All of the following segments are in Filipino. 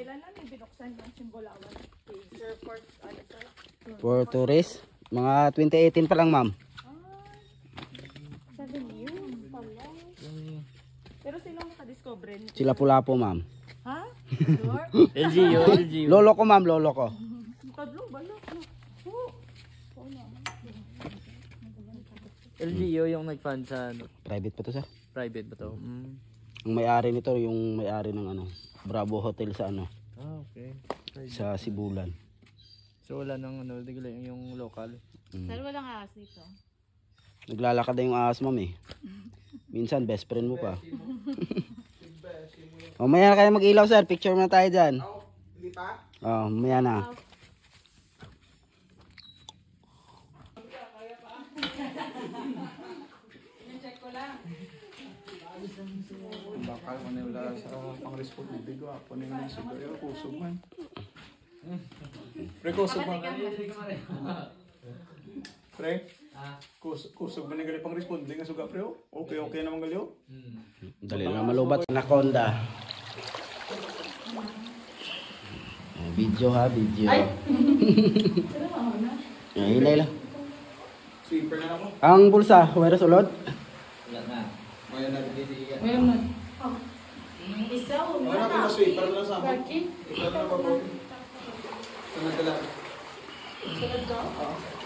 Kailan lang yung binuksan ng Simbolawan? Sir, For tourists, mga 2018 pa lang, ma'am. 7 years pala. Pero silang nakadiscover nito. Sila Pulapo, ma'am. Ha? Sure? LGU. Lolo ko, ma'am, lolo ko. Tadlong balok. LGU yung nag-fund sa ano, Private pa to, sir. private ba to? Ang may-ari nito, yung may-ari ng ano, Bravo Hotel sa ano, Ah, okay. sa Sibulan. So wala nang ano, digla yung local. Sir, walang ahas dito. Naglalakad na yung ahas, ma'am eh. Minsan, best friend mo pa. Mamaya na kayo mag-ilaw, sir. Picture na tayo dyan. Hindi pa? Mamaya na. Bakal ko na wala sa pang-respond bibig ko. Apo na yung siguro. Kusog man. Pre, kusog man. Pre, kusog man yung gali pang-respond. Hindi nga suga, pre. Okay naman gali. Dali na malubat. Anaconda. Video ha, video. Ay! Hinay lang. Sweeper na ako. Ang bulsa, wala sulod? Wala na. Maya na rin dito. Isa, Wala na kung sweeper na sa amin. Ikaw na pa po. Sunod ka lang. Sunod ko?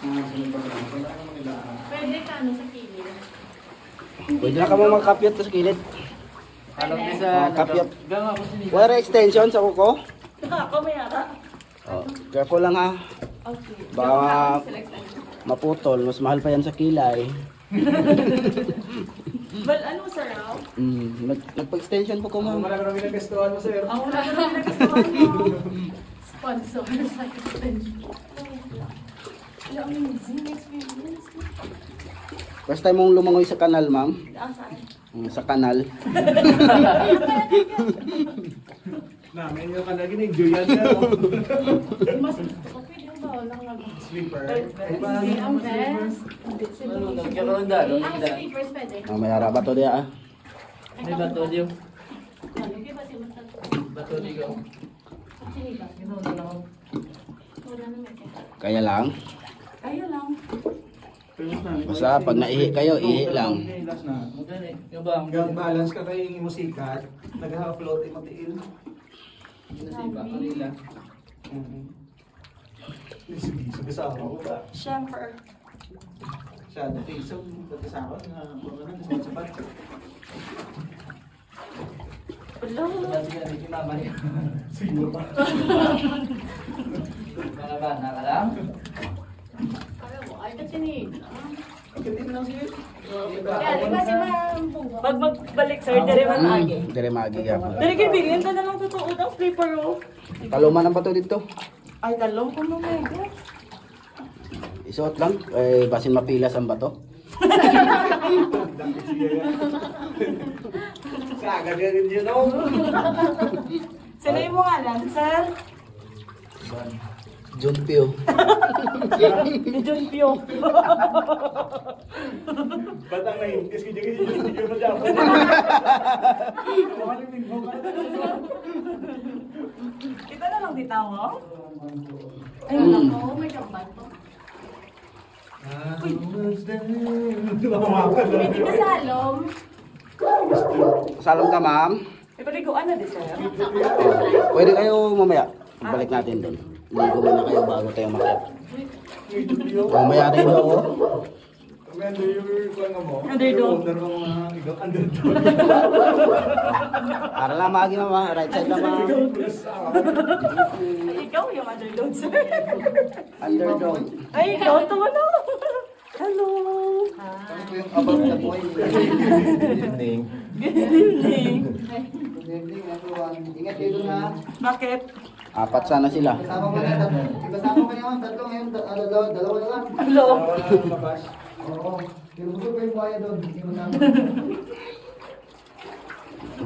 Sunod pa lang. Wala naman nila. Pwede ka ano sa kilid. Pwede na ka mo magkapyot sa kilid. Alam niyo sa Kapyot. Gama ko sini. Wala extension sa kuko? Ako may ara. Careful lang ha. Okay. Baka maputol. Mas mahal pa yan sa kilay. Well, ano saraw? Nagpa-extension po ko, ma'am. Marami nagkastuhan mo, sir. Ang wala naman nagkasawan mo. Sponsor sa extension. Wala amazing experience. First time mong lumangoy sa kanal, ma'am. Saan? Sa kanal. Namin yung kanagin, enjoy yan. Mas okay din ba? Walang Sweeper. Hindi, ang best. Ano nagkaroon da, no? Ang sleepers pwede. May harap to diya ah. May bato diyo. Ano, ba si Mata? Bato diyo. Sini ba? Wala na. Wala naman eh. Kaya lang. Kaya lang. Basta pag naihi kayo, ihi lang. Magani. Yung ba? Hanggang balance ka kayo yung musikat, nag-float yung matiil. Nasipa kanila. Sabi-sabi ko ba? Siyempre. Siya, dati isang kasama na mga sapat. Wala. Kasi yan, si mama niya. Siguro pa. Mga ba, nakalang? Alam mo, ay katinid. Hindi mo lang sige. Kaya, di ba si Ma'am pag magbalik sir, dire man agi. Dire magi ka. Dire kibilin ka na lang totoo daw, sleeper oh. Taluman ang bato dito. Ay, talong ko mo mega. Isuot lang. Eh, basin mapilas ang bato. Saga din yun, no? Sino yung mga lang, sir? John Pio. Ni John Pio. Batang na yun. Kasi hindi ko na dapat. Kita na lang ditawa. Ay, wala ko. May kamban to. Hindi ka salom. Salong ka, ma'am. Ipaliguan na di, sir. Pwede kayo mamaya. Balik natin doon. Ligo muna kayo bago tayo makyat. Mamaya rin ako. Underdog. Para lang magi, mama. Right side lang, ma'am. Ikaw yung underdog, sir. Underdog. Ay, ikaw ito ano? Hello. About the boy. Good evening. Good evening. Good evening, everyone. Ingat kayo doon, ha. Bakit? Apat sana sila. Kasama ko na tatlo. Kasama ko naman tatlo ngayon, dalawa na lang. Hello. Oo. Pinubusog ko yung buhaya doon. Hindi mo sama.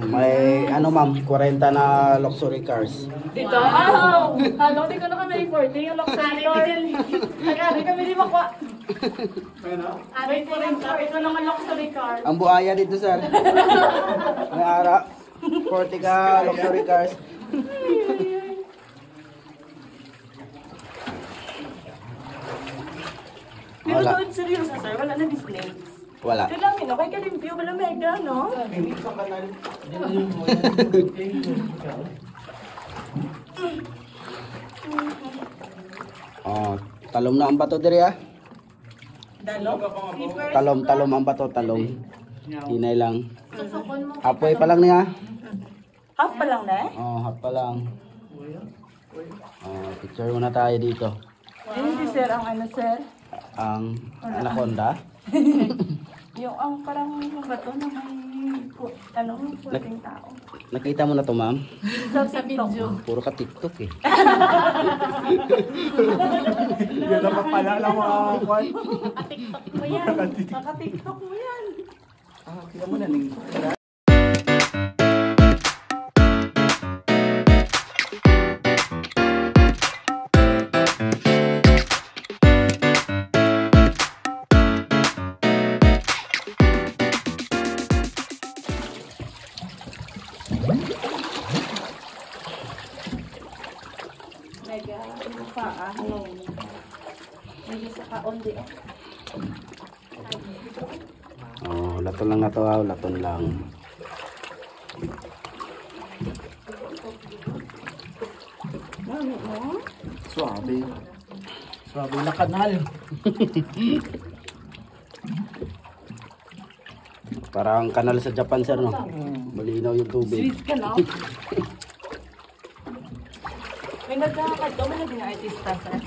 May ano, ma'am, 40 na luxury cars. Dito? Wow! Ano, di ko na kami 40 yung luxury car. Nag-ari kami di makwa. Ari ko rin car. Ito naman luxury car. Ang buhaya dito, sir. May ara. 40 ka luxury cars. Wala. doon, seryoso sir, wala na snakes. Wala. Kailangan, okay ka limpyo, wala mega, no? Oh, talom na ang bato diri ah. Dalo? Talom ang bato, talom. Hinay lang. Halfway pa lang niya. Half pa lang na eh? Oh, half pa lang. Oh, picture muna tayo dito. Hindi sir, ang ano sir? Ang anaconda. Yung ang parang bato na may puting tao. Nakita mo na to, ma'am? Sa video. Puro ka TikTok eh. Yan na mapalala mga kwan. Naka-tiktok mo yan. Naka-tiktok mo yan. Kaya mo na ning. Mega, ano pa ano. Mega sa kaon di oh. Oh, laton lang na to, ah. Laton lang. Mami mo? Swabe. Swabe na kanal. Parang kanal sa Japan, sir, no? Malinaw yung tubig. Sweet ka no? May nagkakad daw, may naging artista sir.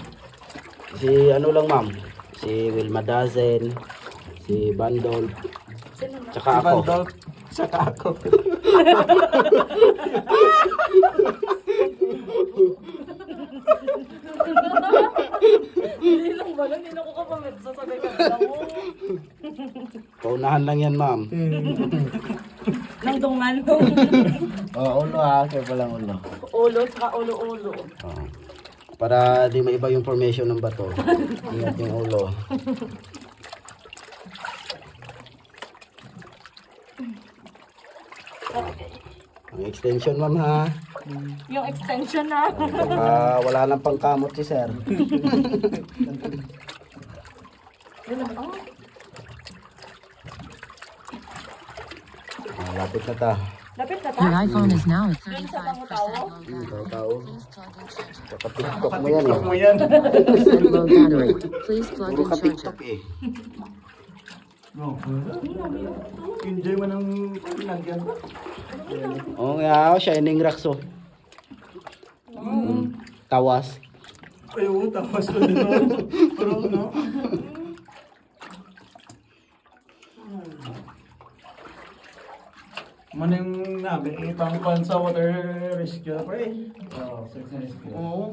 Si ano lang, ma'am? Si Wilma Dazen, si Bandol, Sino na? tsaka ako. Saka ako. Hindi lang ba? Hindi na ako kapamedsa sa gaganda mo. Paunahan lang yan, ma'am. Nang dungan. Oh, ulo ha, kaya palang ulo. Ulo, saka ulo-ulo. Oh. Para di maiba yung formation ng bato. Ingat yung ulo. Ang extension, ma'am, ha? Yung extension na. Baka wala nang pangkamot si sir. Oh, Ah, lapit na ta. lapit na Your ta. iPhone is now at Doon sa 35% tao. low battery. Tao. Please plug and charge it. Saka TikTok mo yan, eh. Mo yan. Percent low battery. Please plug Puro and ka charge TikTok, it. eh. No. Enjoy mo ng lagyan. Oo nga, shining rocks, oh. Tawas. Ayaw, tapos ko din. Pero no. Manang nabi, itang pan sa water rescue ako eh. Oh, search and rescue. Oo.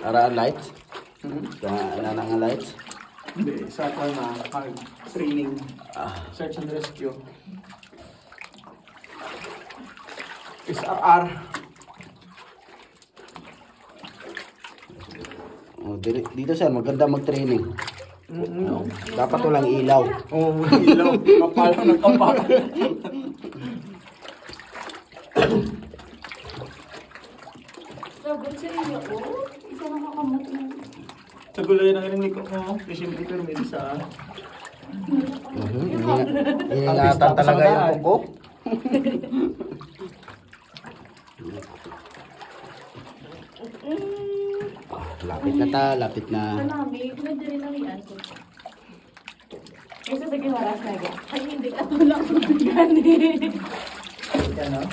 Araan lights. Nanang lights. Hindi, sa ako na training. Ah. Search and rescue. SRR. Oh, dito sir, maganda mag-training. Oh, dapat walang ilaw. Oo, ilaw. Kapal na kapal. So, good sa inyo, oh. Isa na makamot mo. Sa gulay ng rinig ko, siyempre permit sa... Ingatan talaga yung kuko. Lapit na ta, lapit na. Marami, pwede rin ang iyan ko. Isa sa giwaras na yan. Ay, hindi ka tulak sa bigani.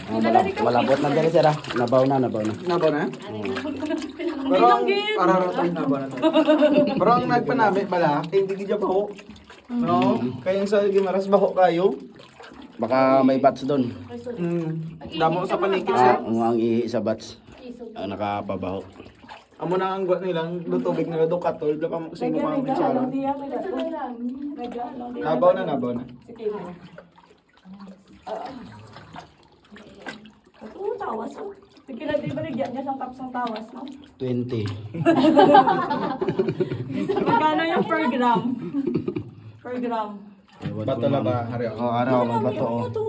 Oh, malabot na dyan sir, ah. Nabaw na. Naba na? Hindi lang gid. Araratay na ba na to? Pero ang nagpanami bala, hindi gidya baho. No? Kaya yung sa Gimaras baho kayo. Baka may bats doon. Damo sa panikit Ah, sir. ang ihi sa bats. Ang nakapabaho. Amo na ang gwat nilang lutubig nila do katol, bla pa sino pa ang Nagdala bitsara. lang diya. Nagdala lang diya. Nabaw na. Sige mo. Oo, tawas oh. Sige na, di ba nagyan niya siyang kapsang tawas, no? 20. Magkano yung per gram? Per gram. Bato na ba, hari? Oh, araw, may bato. Oh. Ito.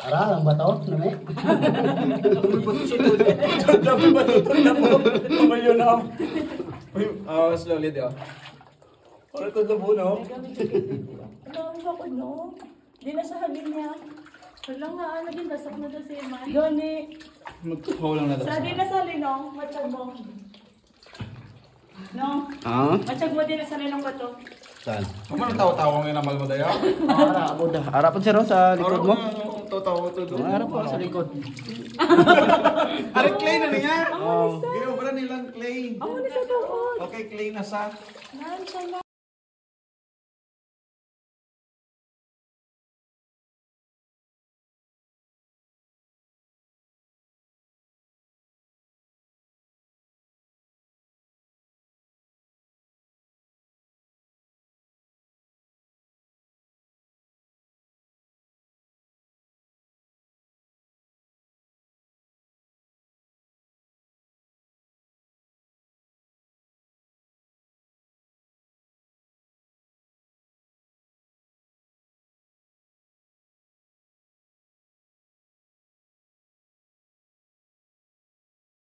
Araw, ang bato? Nami? Dapat ba tutul na po? Kamalyo na. Uy, slowly di Wala ito labo, no? Ano ang ako, no? Di na sa halin niya. Wala nga, naging dasak na doon si Iman. Gani. Magkuhaw lang na daw. Sa di na sa halin, no? Matag mo. No? Ah? Matag mo din na sa halin ng bato. Saan? Ano man ang tawa-tawa ngayon namal mo dayo? Harap po da. Harapan sir oh, sa likod mo. Tawa to doon. Harap po sa likod. Are clay na niya? Oh. Gino ba nilang clay? Amo ni sa tuon. Okay, clay na sa. Nan siya na.